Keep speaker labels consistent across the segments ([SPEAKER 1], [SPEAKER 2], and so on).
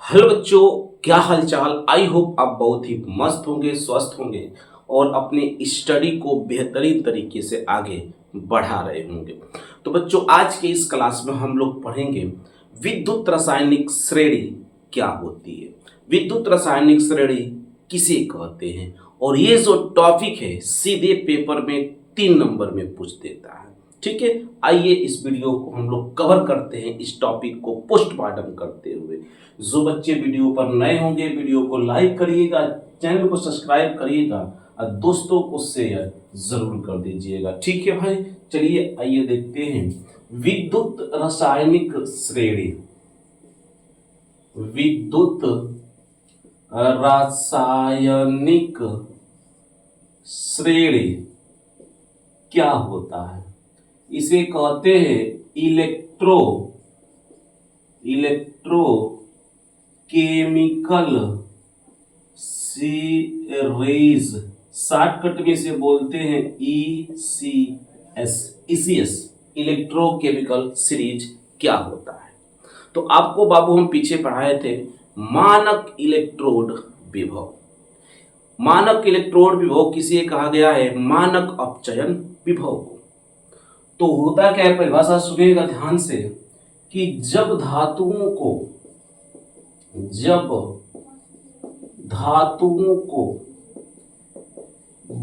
[SPEAKER 1] Hello बच्चों, क्या हालचाल। आई होप आप बहुत ही मस्त होंगे, स्वस्थ होंगे और अपने स्टडी को बेहतरीन तरीके से आगे बढ़ा रहे होंगे। तो बच्चों, आज के इस क्लास में हम लोग पढ़ेंगे विद्युत रासायनिक श्रेणी क्या होती है, विद्युत रासायनिक श्रेणी किसे कहते हैं। और ये जो टॉपिक है सीधे पेपर में 3 नंबर में पूछ देता है। ठीक है, आइए इस वीडियो को हम लोग कवर करते हैं, इस टॉपिक को पोस्टमार्टम करते हुए। जो बच्चे वीडियो पर नए होंगे वीडियो को लाइक करिएगा, चैनल को सब्सक्राइब करिएगा और दोस्तों को शेयर जरूर कर दीजिएगा। ठीक है भाई, चलिए आइए देखते हैं विद्युत रासायनिक श्रेणी। विद्युत रासायनिक श्रेणी क्या होता है। इसे कहते हैं इलेक्ट्रो केमिकल सीरीज। शॉर्टकट में से बोलते हैं ईसीएस। इलेक्ट्रोकेमिकल सीरीज क्या होता है। तो आपको बाबू हम पीछे पढ़ाए थे मानक इलेक्ट्रोड विभव। मानक इलेक्ट्रोड विभव किसे कहा गया है? मानक अपचयन विभव को। तो होता क्या है, परिभाषा सुनिएगा ध्यान से कि जब धातुओं को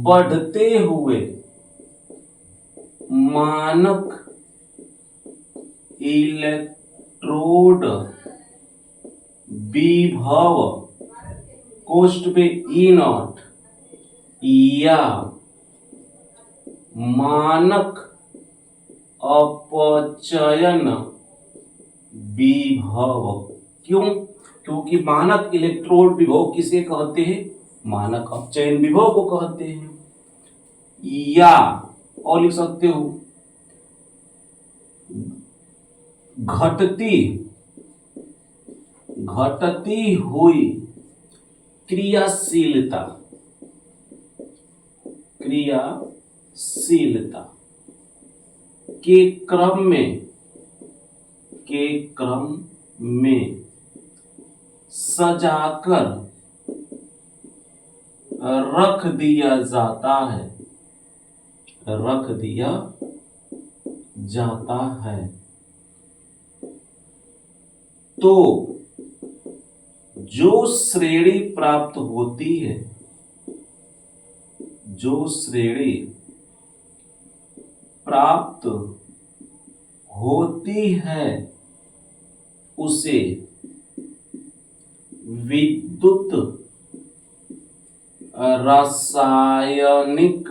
[SPEAKER 1] बढ़ते हुए मानक इलेक्ट्रोड विभव कोष्ठ पे E0 या मानक अपचयन विभव। क्यों? क्योंकि मानक इलेक्ट्रोड विभव किसे कहते हैं? मानक अपचयन विभव को कहते हैं। या और लिख सकते हो घटती हुई क्रियाशीलता के क्रम में सजाकर रख दिया जाता है। तो जो श्रेणी प्राप्त होती है, उसे विद्युत रासायनिक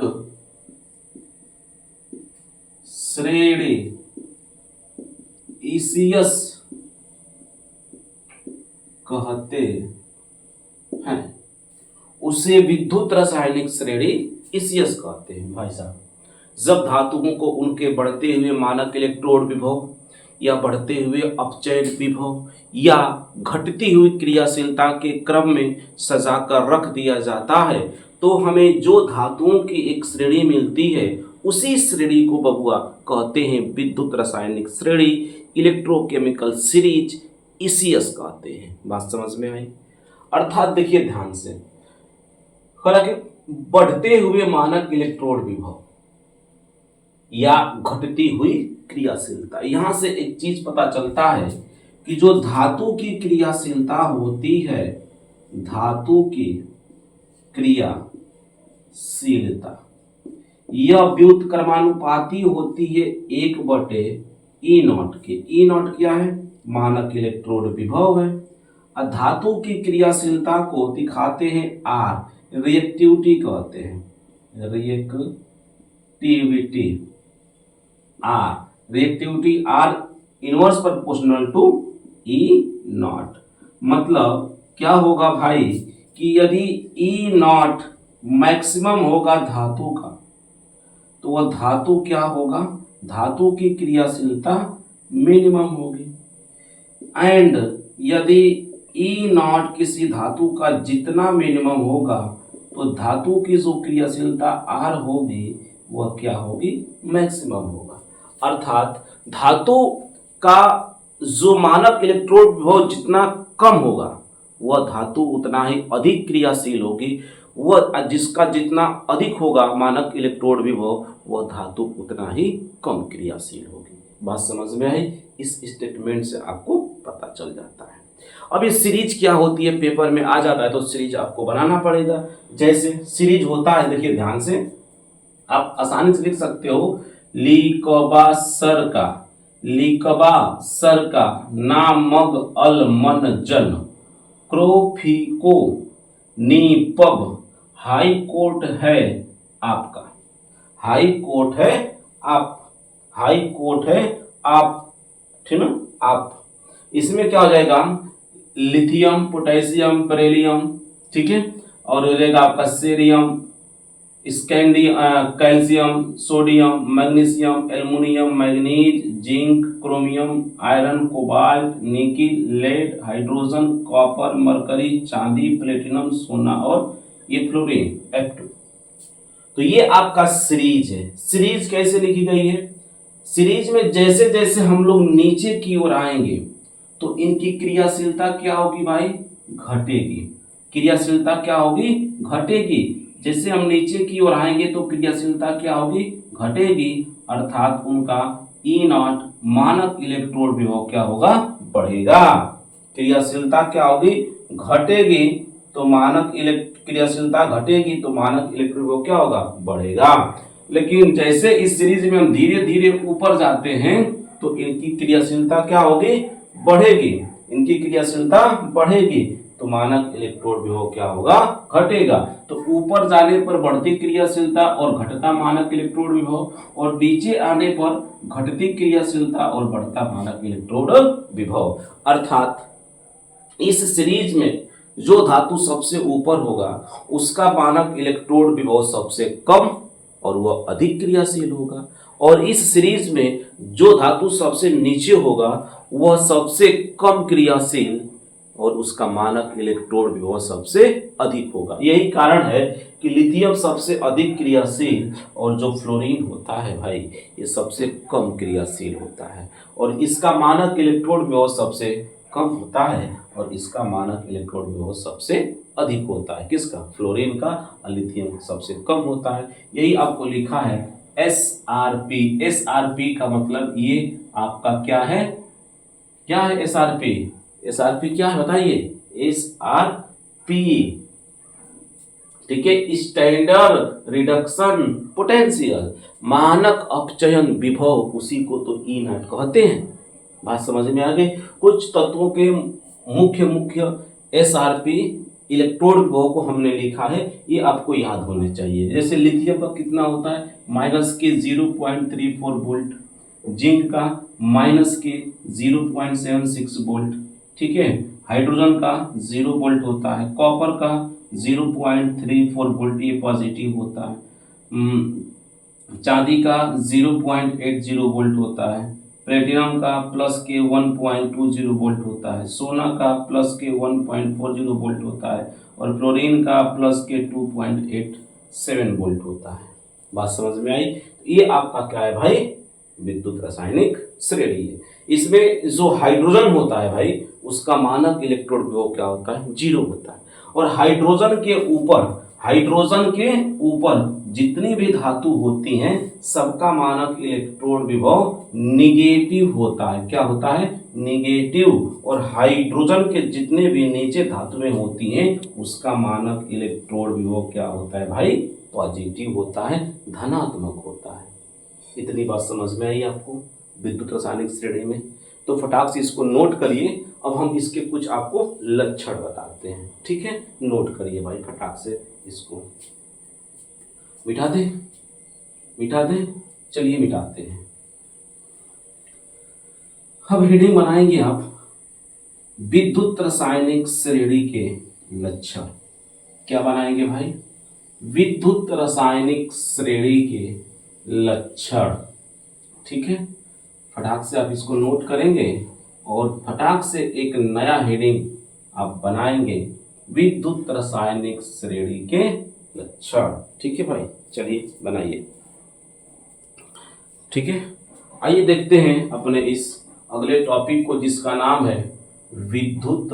[SPEAKER 1] श्रेणी ईसीएस कहते हैं। उसे विद्युत रासायनिक श्रेणी ईसीएस कहते हैं भाई साहब। जब धातुओं को उनके बढ़ते हुए मानक इलेक्ट्रोड विभव या बढ़ते हुए अपचयन विभव या घटती हुई क्रियाशीलता के क्रम में सजाकर रख दिया जाता है, तो हमें जो धातुओं की एक श्रेणी मिलती है उसी श्रेणी को बबुआ कहते हैं विद्युत रासायनिक श्रेणी, इलेक्ट्रोकेमिकल सीरीज ईसीएस कहते हैं। बात समझ में आई? अर्थात देखिए ध्यान से, हालांकि बढ़ते हुए मानक इलेक्ट्रोड विभव या घटती हुई क्रियाशीलता, यहां से एक चीज पता चलता है कि जो धातु की क्रियाशीलता होती है, धातु की क्रियाशीलता यह व्युत्क्रमानुपाती होती है 1/E0 के। E0 क्या है? मानक इलेक्ट्रोड विभव है। और धातु की क्रियाशीलता को दिखाते हैं R, रिएक्टिविटी कहते हैं। Reactivity R inverse proportional to E0। मतलब क्या होगा भाई कि यदि E0 मैक्सिमम होगा धातु का, तो वह धातु क्या होगा? धातु की क्रियाशीलता मिनिमम होगी। एंड यदि E0 किसी धातु का जितना मिनिमम होगा, तो धातु की जो क्रियाशीलता R होगी वह क्या होगी? मैक्सिमम होगा। अर्थात धातु का जो मानक इलेक्ट्रोड विभव जितना कम होगा वह धातु उतना ही अधिक क्रियाशील होगी, वह जिसका जितना अधिक होगा मानक इलेक्ट्रोड विभव वह धातु उतना ही कम क्रियाशील होगी। बात समझ में आई? इस स्टेटमेंट से आपको पता चल जाता है। अब ये सीरीज क्या होती है पेपर में आ जाता है तो सीरीज आपको बनाना पड़ेगा। जैसे सीरीज होता है, देखिए ध्यान से, आप आसानी से लिख सकते हो, लिकबा सर का नामग अल मन जन क्रोफिको नीपब हाई कोर्ट है आपका, हाई कोर्ट है आप, ठीक ना, आप। इसमें क्या हो जाएगा, लिथियम, पोटेशियम, बेरिलियम, ठीक है, और हो जाएगा आपका cerium, calcium, sodium, magnesium, aluminium, manganese, zinc, chromium, iron, cobalt, nickel, lead, hydrogen, copper, mercury, चांदी, प्लेटिनम, सोना और ये फ्लोरीन F2। तो ये आपका सीरीज है। सीरीज कैसे लिखी गई है? सीरीज में जैसे जैसे हम लोग नीचे की ओर आएंगे तो इनकी क्रियाशीलता क्या होगी भाई? घटेगी। क्रियाशीलता क्या होगी? घटेगी। जैसे हम नीचे की ओर आएंगे तो क्रियाशीलता क्या होगी? घटेगी, अर्थात उनका E0 मानक इलेक्ट्रोड विभव क्या होगा? बढ़ेगा। क्रियाशीलता क्या होगी? घटेगी, तो मानक क्रियाशीलता घटेगी तो मानक इलेक्ट्रोड विभव क्या होगा? बढ़ेगा। लेकिन जैसे इस सीरीज में हम धीरे धीरे ऊपर जाते हैं तो इनकी क्रियाशीलता क्या होगी? बढ़ेगी। इनकी क्रियाशीलता बढ़ेगी तो मानक इलेक्ट्रोड विभव क्या होगा? घटेगा। तो ऊपर जाने पर बढ़ती क्रियाशीलता और घटता मानक इलेक्ट्रोड विभव, और नीचे आने पर घटती क्रियाशीलता और बढ़ता मानक इलेक्ट्रोड विभव। अर्थात इस सीरीज में जो धातु सबसे ऊपर होगा उसका मानक इलेक्ट्रोड विभव सबसे कम और वह अधिक क्रियाशील होगा, और इस सीरीज में जो धातु सबसे नीचे होगा वह सबसे कम क्रियाशील और उसका मानक इलेक्ट्रोड विभव सबसे अधिक होगा। यही कारण है कि लिथियम सबसे अधिक क्रियाशील और जो फ्लोरीन होता है भाई ये सबसे कम क्रियाशील होता है, और इसका मानक इलेक्ट्रोड विभव सबसे कम होता है और इसका मानक इलेक्ट्रोड विभव सबसे अधिक होता है। किसका? फ्लोरीन का। और लिथियम सबसे कम होता है। यही आपको लिखा है SRP। SRP का मतलब ये आपका क्या है? क्या है SRP? SRP क्या है बताइए? SRP, ठीक है, स्टैंडर्ड रिडक्शन पोटेंशियल, मानक अपचयन विभव, उसी को तो E0 कहते हैं। बात समझ में आ गई? कुछ तत्वों के मुख्य SRP इलेक्ट्रोड विभव को हमने लिखा है, ये आपको याद होने चाहिए। जैसे लिथियम का कितना होता है? -0.34 वोल्ट, जिंक का -0.76 वोल्ट, ठीक है, हाइड्रोजन का 0 वोल्ट होता है, कॉपर का 0.34 वोल्ट ये पॉजिटिव होता है, चांदी का 0.80 वोल्ट होता है, प्लेटिनम का प्लस के 1.20 वोल्ट होता है, सोना का प्लस के 1.40 वोल्ट होता है, और फ्लोरीन का प्लस के 2.87 वोल्ट होता है। बात समझ में आई? ये आपका क्या है भाई? विद्युत रासायनिक श्रेणी है। इसमें जो हाइड्रोजन होता है भाई उसका मानक इलेक्ट्रोड विभव क्या होता है? 0 होता है। और हाइड्रोजन के ऊपर जितनी भी धातु होती हैं सबका मानक इलेक्ट्रोड विभव निगेटिव होता है। क्या होता है? निगेटिव। और हाइड्रोजन के जितने भी नीचे धातुएं होती हैं उसका मानक इलेक्ट्रोड विभव क्या होता है भाई? पॉजिटिव होता है, धनात्मक होता है। इतनी बात समझ में आई आपको विद्युत रासायनिक श्रेणी में? तो फटाक से इसको नोट करिए। अब हम इसके कुछ आपको लक्षण बताते हैं, ठीक है? नोट करिए भाई फटाक से, इसको मिटा दे, चलिए मिटाते हैं। अब हेडिंग बनाएंगे आप विद्युत रासायनिक श्रेणी के लक्षण। क्या बनाएंगे भाई? विद्युत रासायनिक श्रेणी के लक्षण, ठीक है? फटाक से आप इसको नोट करेंगे और फटाक से एक नया हेडिंग आप बनाएंगे, विद्युत रासायनिक श्रेणी के लक्षण, ठीक है भाई? चलिए बनाइए, ठीक है? आइए देखते हैं अपने इस अगले टॉपिक को जिसका नाम है विद्युत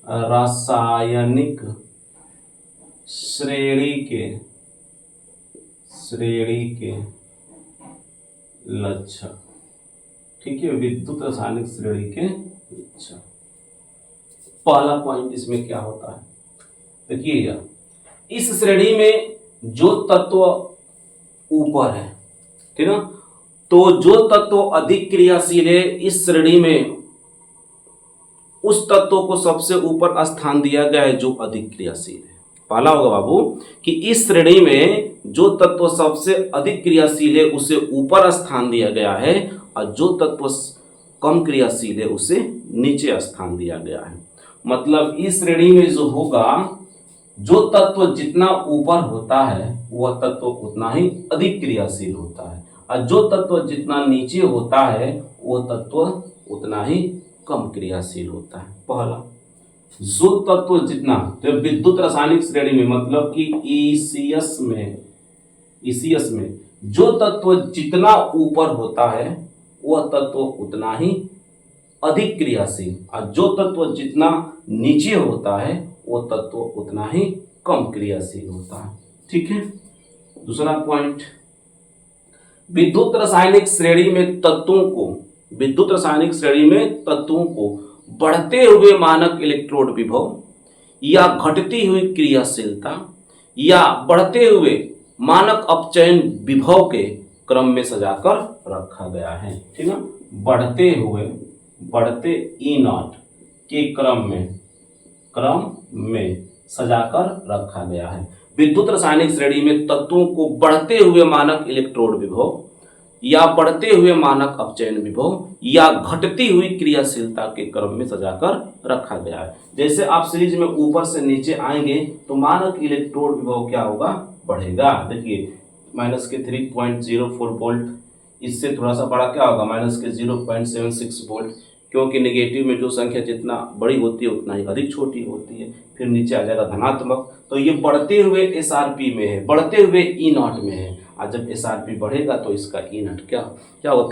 [SPEAKER 1] रासायनिक श्रेणी के लक्षण। ठीक है, विद्युत रासायनिक श्रेणी के लक्षण। पहला पॉइंट इसमें क्या होता है, देखिएगा, इस श्रेणी में जो तत्व ऊपर है, ठीक है, तो जो तत्व अधिक क्रियाशील है इस श्रेणी में उस तत्व को सबसे ऊपर स्थान दिया गया है जो अधिक क्रियाशील है। पहला होगा बाबू कि इस श्रेणी में जो तत्व सबसे अधिक क्रियाशील है उसे ऊपर स्थान दिया गया है और जो तत्व कम क्रियाशील है उसे नीचे स्थान दिया गया है। मतलब इस श्रेणी में जो होगा, जो तत्व जितना ऊपर होता है वह तत्व उतना ही अधिक क्रियाशील होता है और जो तत्व जितना नीचे होता है वह तत्व उतना ही कम क्रियाशील होता है। पहला, जो तत्व जितना, तो विद्युत रासायनिक श्रेणी में मतलब कि ईसीएस में जो तत्व जितना ऊपर होता है वह तत्व उतना ही अधिक क्रियाशील और जो तत्व जितना नीचे होता है वह तत्व उतना ही कम क्रियाशील होता है। ठीक है, दूसरा पॉइंट, विद्युत रासायनिक श्रेणी में तत्वों को बढ़ते हुए मानक इलेक्ट्रोड विभव या घटती हुई क्रियाशीलता या बढ़ते हुए मानक अपचयन विभव के क्रम में सजाकर रखा गया है। ठीक है, बढ़ते E0 के क्रम में सजाकर रखा गया है। विद्युत रासायनिक श्रेणी में तत्वों को बढ़ते हुए मानक इलेक्ट्रोड विभव या बढ़ते हुए मानक अपचयन विभव या घटती हुई क्रियाशीलता के क्रम में सजाकर रखा गया है। जैसे आप सीरीज में ऊपर से नीचे आएंगे तो मानक इलेक्ट्रोड विभव क्या होगा, बढ़ेगा। देखिए माइनस के 3.04 वोल्ट, इससे थोड़ा सा बड़ा क्या होगा, माइनस के 0.76 वोल्ट, क्योंकि नेगेटिव में जो संख्या जितना बड़ी होती है उतना ही अधिक छोटी होती है। फिर नीचे आ जाएगा धनात्मक, तो ये बढ़ते हुए एसआरपी में है, बढ़ते हुए E0 में है। और जब एसआरपी बढ़ेगा तो इसका E0 क्या होगा,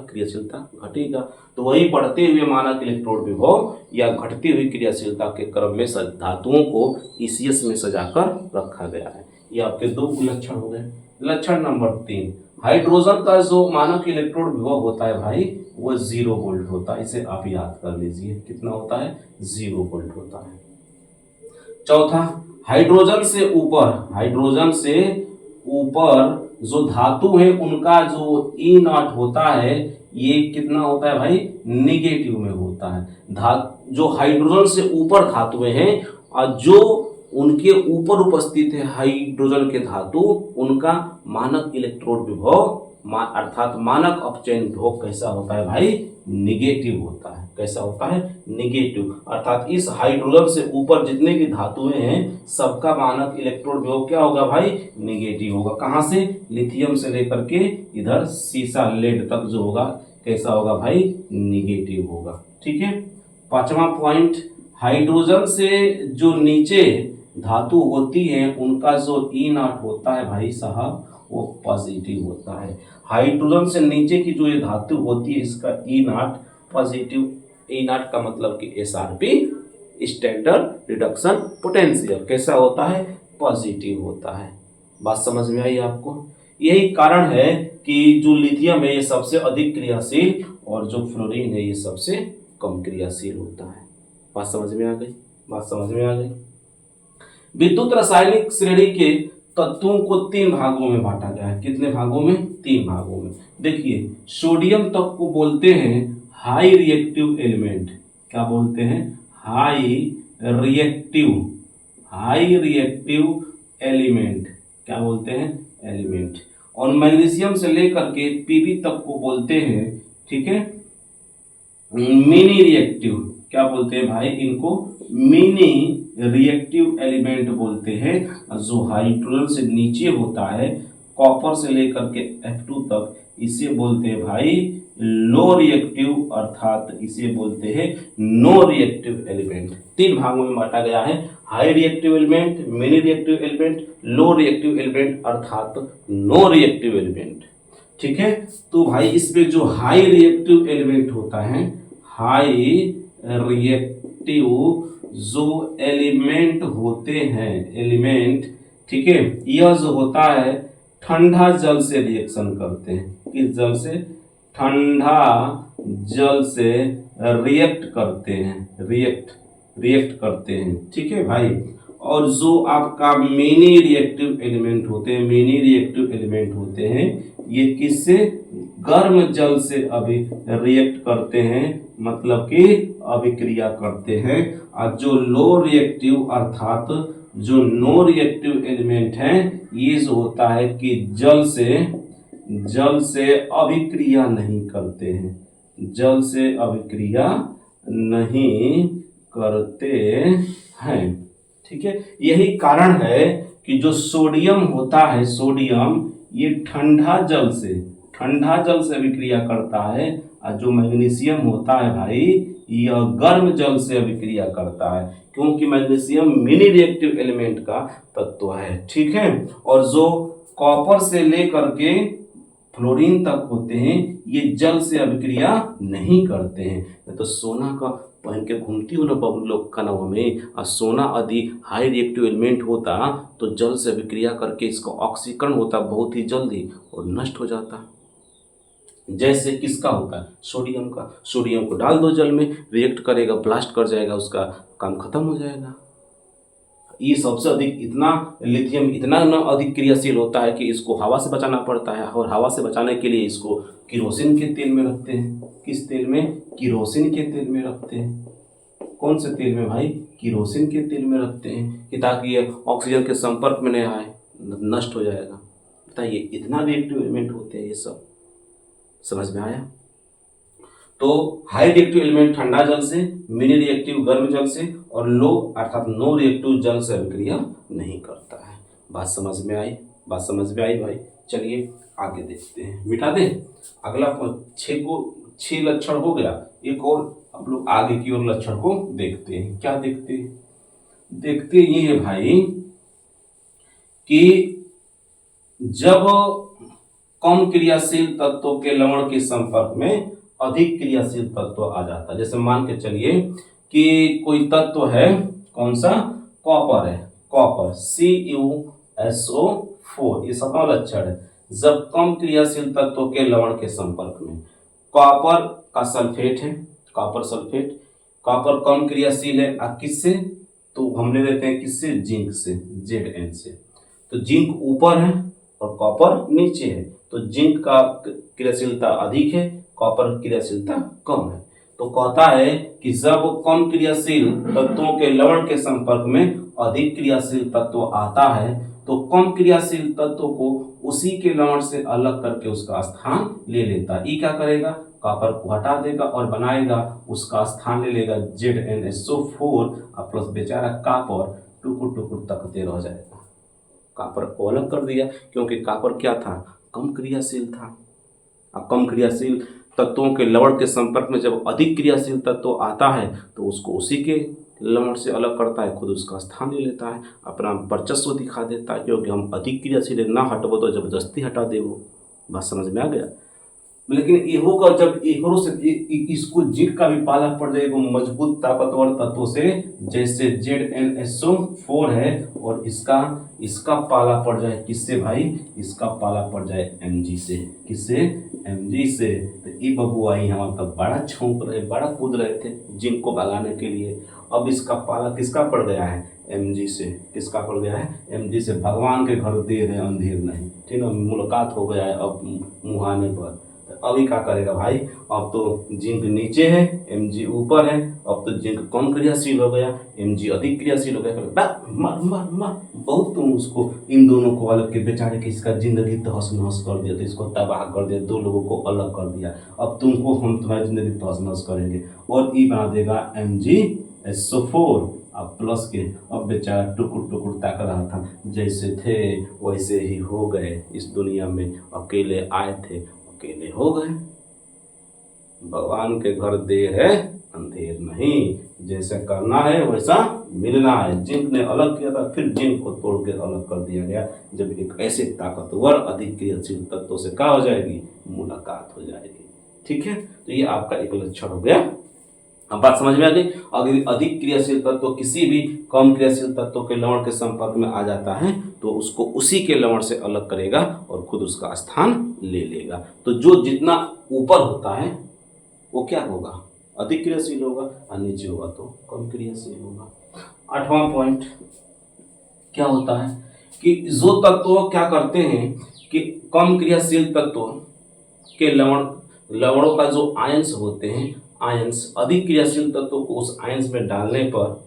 [SPEAKER 1] क्रियाशीलता घटेगा। तो वही बढ़ते हुए मानक इलेक्ट्रोड विभव या घटती हुई क्रियाशीलता के क्रम में धातुओं को ईसीएस में सजाकर रखा गया है। ये आपके दो लक्षण हो गए। लक्षण नंबर 3, हाइड्रोजन का जो मानक इलेक्ट्रोड विभव होता है भाई वो 0 वोल्ट होता है। इसे आप याद कर लीजिए, कितना होता है, 0 वोल्ट होता है। चौथा, हाइड्रोजन से ऊपर जो धातु है उनका जो E0 होता है ये कितना होता है भाई, नेगेटिव में होता है। जो हाइड्रोजन से ऊपर धातुएं हैं और जो उनके ऊपर उपस्थित है हाइड्रोजन के धातु, उनका मानक इलेक्ट्रोड विभव अर्थात मानक अपचयन विभव कैसा होता है भाई, निगेटिव होता है। कैसा होता है, निगेटिव। अर्थात इस हाइड्रोजन से ऊपर जितने भी धातुएं हैं सबका मानक इलेक्ट्रोड विभव क्या होगा भाई, निगेटिव होगा। कहां से, लिथियम से लेकर के इधर सीसा लेड तक जो होगा कैसा होगा भाई, निगेटिव होगा। ठीक है, पांचवा पॉइंट, हाइड्रोजन से जो नीचे धातु होती है उनका जो E0 होता है भाई साहब वो पॉजिटिव होता है। हाइड्रोजन से नीचे की जो ये धातु होती है इसका E0 पॉजिटिव। E0 का मतलब कि एसआरपी, स्टैंडर्ड रिडक्शन पोटेंशियल, कैसा होता है, पॉजिटिव होता है। बात समझ में आई आपको। यही कारण है कि जो लिथियम है ये सबसे अधिक क्रियाशील और जो फ्लोरीन है ये सबसे कम क्रियाशील होता है। बात समझ में आ गई। विद्युत रासायनिक श्रेणी के तत्वों को 3 भागों में बांटा गया है। कितने भागों में, 3 भागों में। देखिए सोडियम तक को बोलते हैं हाई रिएक्टिव एलिमेंट। क्या बोलते हैं, हाई रिएक्टिव एलिमेंट। क्या बोलते हैं, एलिमेंट। और मैग्नीशियम से लेकर के पीबी तक को बोलते हैं, ठीक है, मिनी रिएक्टिव। क्या बोलते हैं भाई, इनको मिनी रिएक्टिव एलिमेंट बोलते हैं। जो हाइड्रोजन से नीचे होता है, कॉपर से लेकर के F2 तक, इसे बोलते हैं भाई लो रिएक्टिव अर्थात इसे बोलते हैं नो रिएक्टिव एलिमेंट। तीन भागों में बांटा गया है, high reactive element, mini reactive element, low reactive element अर्थात नो रिएक्टिव एलिमेंट। ठीक है, तो भाई इसमें जो हाई रिएक्टिव एलिमेंट होता है, हाई रिएक्टिव जो एलिमेंट होते हैं, एलिमेंट, ठीक है, यह जो होता है ठंडा जल से रिएक्शन करते हैं, किस जल से, ठंडा जल से रिएक्ट करते हैं, रिएक्ट करते हैं। ठीक है भाई, और जो आपका मिनी रिएक्टिव एलिमेंट होते हैं, मिनी रिएक्टिव एलिमेंट होते हैं, ये किससे, गर्म जल से अभी रिएक्ट करते हैं, मतलब कि अभिक्रिया करते हैं। और जो लो रिएक्टिव अर्थात जो नो रिएक्टिव एलिमेंट है, ये जो होता है कि जल से अभिक्रिया नहीं करते हैं, जल से अभिक्रिया नहीं करते हैं। ठीक है, यही कारण है कि जो सोडियम होता है, सोडियम ये ठंडा जल से अभिक्रिया करता है, और जो मैग्नीशियम होता है भाई, यह गर्म जल से अभिक्रिया करता है, क्योंकि मैग्नीशियम मिनी रिएक्टिव एलिमेंट का तत्व है। ठीक है, और जो कॉपर से लेकर के फ्लोरीन तक होते हैं, ये जल से अभिक्रिया नहीं करते हैं। तो सोना का पहन के घूमती हूँ ना बबू लोग कनवा में, और सोना यदि हाई रिएक्टिव एलिमेंट होता तो जल से अभिक्रिया करके इसका ऑक्सीकरण होता बहुत ही जल्दी और नष्ट हो जाता, जैसे किसका होता है, सोडियम का। सोडियम को डाल दो जल में, रिएक्ट करेगा, ब्लास्ट कर जाएगा, उसका काम खत्म हो जाएगा। ये सबसे अधिक इतना लिथियम इतना न अधिक क्रियाशील होता है कि इसको हवा से बचाना पड़ता है, और हवा से बचाने के लिए इसको किरोसिन के तेल में रखते हैं। किस तेल में, किरोसिन के तेल में रखते हैं। कौन से तेल में भाई, किरोसिन के तेल में रखते हैं, कि ताकि ये ऑक्सीजन के संपर्क में नहीं आए, नष्ट हो जाएगा। बताइए, इतना रिएक्टिव एलिमेंट होते हैं ये सब, समझ में आया। तो हाई रिएक्टिव एलिमेंट ठंडा जल से, मिनी रिएक्टिव गर्म जल से, और लो अर्थात नो रिएक्टिव जल से अभिक्रिया नहीं करता है। बात समझ में आई, बात समझ में आई भाई। चलिए आगे देखते हैं, मिटा दें अगला 6 लक्षण हो गया, एक और आप लोग आगे की ओर लक्षण को देखते हैं। क्या देखते हैं, देखते ये है भाई कि जब कम क्रियाशील तत्वों के लवण के संपर्क में अधिक क्रियाशील तत्व आ जाता है। जैसे मान के चलिए कि कोई तत्व है, कौन सा, कॉपर है, कॉपर CuSO4, ये सफल लक्षण है। जब कम क्रियाशील तत्वों के लवण के संपर्क में, कॉपर का सल्फेट है, कॉपर सल्फेट, कॉपर कम क्रियाशील है, किससे, तो हम ले लेते हैं किससे, जिंक से, Zn से। तो जिंक ऊपर है और कॉपर नीचे है, तो जिंक का क्रियाशीलता अधिक है, कॉपर क्रियाशीलता कम है। तो कहता है कि जब कम क्रियाशील तत्वों के लवण के संपर्क में अधिक क्रियाशील तत्व आता है, तो कम क्रियाशील तत्व को उसी के लवण से अलग करके उसका स्थान ले लेता है। ये क्या करेगा, कॉपर को हटा देगा और बनाएगा, उसका स्थान ले लेगा ZnSO4 प्लस बेचारा कॉपर टुकुर टुकुर तकते रह जाएगा। कॉपर को अलग कर दिया, क्योंकि कॉपर क्या था, कम क्रियाशील था। अब कम क्रियाशील तत्वों के लवण के संपर्क में जब अधिक क्रियाशील तत्व आता है, तो उसको उसी के लवण से अलग करता है, खुद उसका स्थान ले लेता है, अपना वर्चस्व दिखा देता है, क्योंकि हम अधिक क्रियाशील ना हटबो तो जबरदस्ती हटा देवो। बात समझ में आ गया। लेकिन इहो का जब इहो से इसको जिंक का भी पाला पड़ जाएगा मजबूत ताकतवर तत्वों से, जैसे ZnSO4 है, और इसका पाला पड़ जाए किससे भाई, इसका पाला पड़ जाए Mg से। किससे, Mg से। तो ये बबुआ ही हमारा तब बड़ा छौंक रहे, बड़ा कूद रहे थे जिंक को भगाने के लिए। अब इसका पाला किसका पड़ गया है, Mg से। किसका पड़ गया है, Mg से। भगवान के घर देर है अंधेर नहीं, ठीक है, मुलाकात हो गया है अब मुहाने पर। अभी क्या करेगा भाई, अब तो जिंक नीचे है, Mg ऊपर है, अब तो जिंक कम क्रियाशील हो गया, Mg अधिक क्रियाशील हो गया। मार मार मार, बहुत तुम उसको, इन दोनों को अलग के, बेचारे की इसका जिंदगी तहस नहस कर दिया, तो इसको तबाह कर दिया, दो लोगों को अलग कर दिया। अब तुमको हम तुम्हारी जिंदगी तहस नहस करेंगे, और ई बना देगा MgSO4 अब प्लस के। अब बेचारा टुकुर टुकुर ताक रहा था, जैसे थे वैसे ही हो गए, इस दुनिया में अकेले आए थे अकेले हो गए। भगवान के घर देर है अंधेर नहीं, जैसे करना है वैसा मिलना है। जिंक ने अलग किया था, फिर जिंक को तोड़ के अलग कर दिया गया, जब एक ऐसे ताकतवर अधिक क्रियाशील तत्वों से क्या हो जाएगी, मुलाकात हो जाएगी। ठीक है, तो ये आपका एक लक्षण हो गया। अब बात समझ में आ गई। अगर अधिक क्रियाशील तत्व किसी भी कम क्रियाशील तत्व के लवण के संपर्क में आ जाता है तो उसको उसी के लवण से अलग करेगा और खुद उसका स्थान ले लेगा। तो जो जितना ऊपर होता है वो क्या होगा, अधिक क्रियाशील होगा, और नीचे होगा तो कम क्रियाशील होगा। 8वां पॉइंट क्या होता है कि जो तत्व क्या करते हैं कि कम क्रियाशील तत्व के लवणों का जो आयंस होते हैं, आयंस अधिक क्रियाशील तत्वों को उस आयंस में डालने पर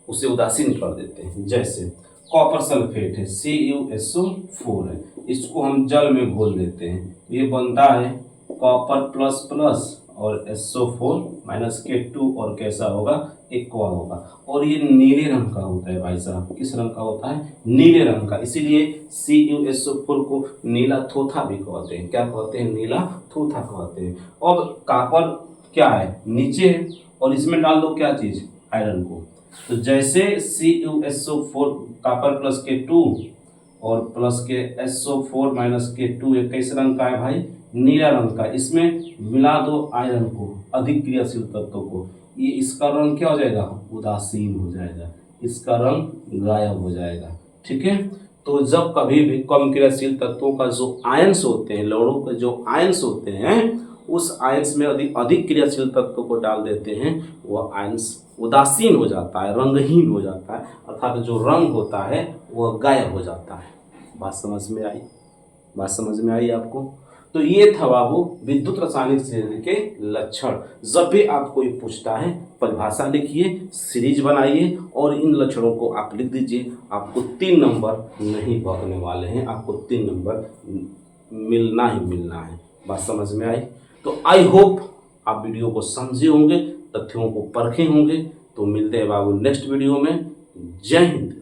[SPEAKER 1] उसे उदासीन कर देते हैं। जैसे कॉपर सल्फेट है, CuSO4 है, इसको हम जल में घोल देते हैं, ये बनता है कॉपर प्लस प्लस और SO4 माइनस K2 और कैसा होगा, एक्वा होगा। और ये नीले रंग का होता है भाई साहब, किस रंग का होता है, नीले रंग का। इसीलिए CuSO4 को नीला थोथा भी कहते हैं। क्या कहते हैं, नीला थोथा कहते हैं। अब कॉपर क्या है, नीचे है, और इसमें डाल दो क्या चीज, आयरन को। तो जैसे CuSO4 कॉपर प्लस K2 और प्लस के SO4 माइनस K2 ये किस रंग का है भाई, नीला रंग का। इसमें मिला दो आयरन को, अधिक क्रियाशील तत्वों को, ये इसका रंग क्या हो जाएगा, उदासीन हो जाएगा, इसका रंग गायब हो जाएगा। ठीक है, तो जब कभी भी कम क्रियाशील तत्वों का जो आयंस होते हैं, लवणों के जो आयंस होते हैं, उस आयंस में अधिक क्रियाशील तत्वों को डाल देते हैं, वह आयंस उदासीन हो जाता है, रंगहीन हो जाता है, अर्थात जो रंग होता है वह गायब हो जाता है। बात समझ में आई, बात समझ में आई आपको। तो ये था बाबू विद्युत रासायनिक श्रेणी के लक्षण। जब भी आपको कोई पूछता है परिभाषा लिखिए, सीरीज बनाइए और इन लक्षणों को आप लिख दीजिए। आपको 3 नंबर नहीं भागने वाले हैं, आपको 3 नंबर मिलना ही मिलना है। बात समझ में आई। तो आई होप आप वीडियो को समझे होंगे, तथ्यों को परखे होंगे। तो मिलते हैं बाबू नेक्स्ट वीडियो में। जय हिंद।